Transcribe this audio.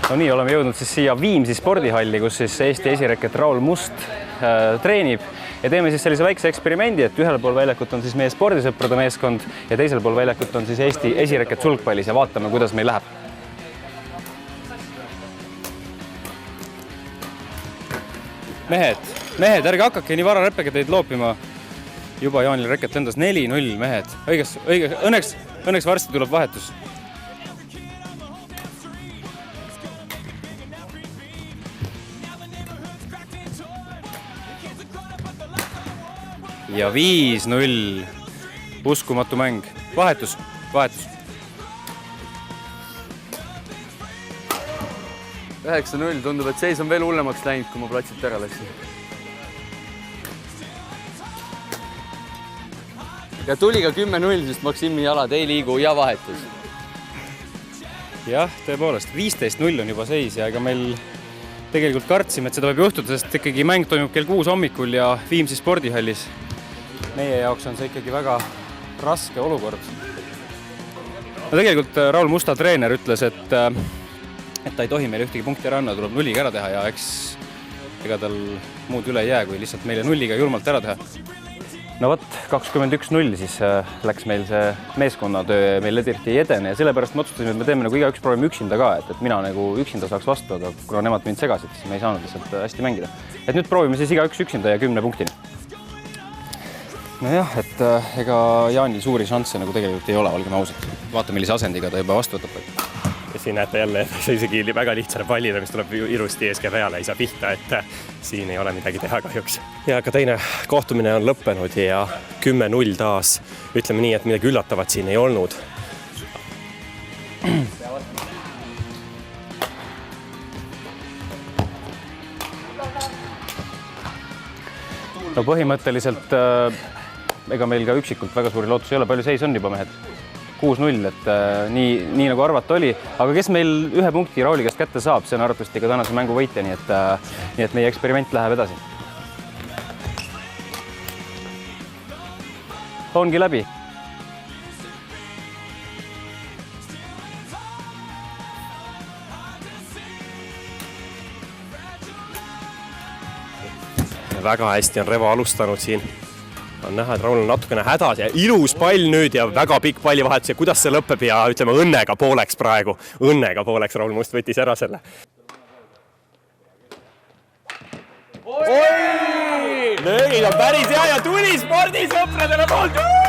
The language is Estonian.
No nii, oleme jõudnud siis siia Viimsi spordihalli, kus siis Eesti esireket Raul Must treenib ja teeme siis sellise väikse eksperimendi, et ühel pool väljakut on siis meie spordisõprade meeskond ja teisel pool väljakut on siis Eesti esireket sulgpallis ja vaatame, kuidas meil läheb. Mehed, ärge hakake nii vara räppega teid loopima. Juba Jaanil reket lendas 4-0, mehed. Õnneks varsti tuleb vahetus. Ja 5-0. Uskumatu mäng. Vahetus. 9-0. Tundub, et seis on veel hullemaks läinud, kui ma platsilt ära läksin. Ja tuli ka 10-0, sest Maksimi jalad ei liigu ja vahetus. Jah, tõepoolest. 15-0 on juba seis ja ega meil tegelikult kartsime, et seda võib juhtuda, sest ikkagi mäng toimub kell 6 hommikul ja Viimsi spordihallis. Meie jaoks on see ikkagi väga raske olukord. No tegelikult Raul Musta treener ütles, et ta ei tohi meile ühtegi punkti ära anda, tuleb nulliga ära teha ja ega tal muud üle ei jää, kui lihtsalt meile nulliga julmalt ära teha. No võt, 21-0 siis läks meil see meeskonnatöö, meil eriti ei edene ja sellepärast me otsustasime, et me teeme nagu igaüks proovime üksinda ka, et mina nagu üksinda saaks vastu, aga kuna nemad mind segasid, siis me ei saanud lihtsalt hästi mängida. Et nüüd proovime siis igaüks üksinda ja 10 punktini. Nojah, et ega Jaanil suuri šansse nagu tegelikult ei ole, olgeme ausad. Vaata, millise asendiga ta juba vastu võtab. Ja siin näete jälle, et see isegi väga lihtsane pallile, mis tuleb ilusti eeske peale, ei saa pihta, et siin ei ole midagi teha kahjuks. Ja ka teine kohtumine on lõppenud ja 10-0 taas. Ütleme nii, et midagi üllatavat siin ei olnud. No põhimõtteliselt ega meil ka üksikult väga suuri lootusi ei ole. Palju seis on juba, mehed? 6-0, et nii nagu arvata oli. Aga kes meil ühe punkti Rauli käest kätte saab, see on arvatavasti ka tänase mängu võitja, nii et meie eksperiment läheb edasi. Ongi läbi. Väga hästi on Revo alustanud siin. On näha, et Raul on natukene hädas ja ilus pall nüüd ja väga pikk pallivahetus ja kuidas see lõpeb ja ütleme õnnega pooleks praegu. Õnnega pooleks Raul Must võttis ära selle. Oi! Löögid on päris hea ja tuli spordisõpradele poolt!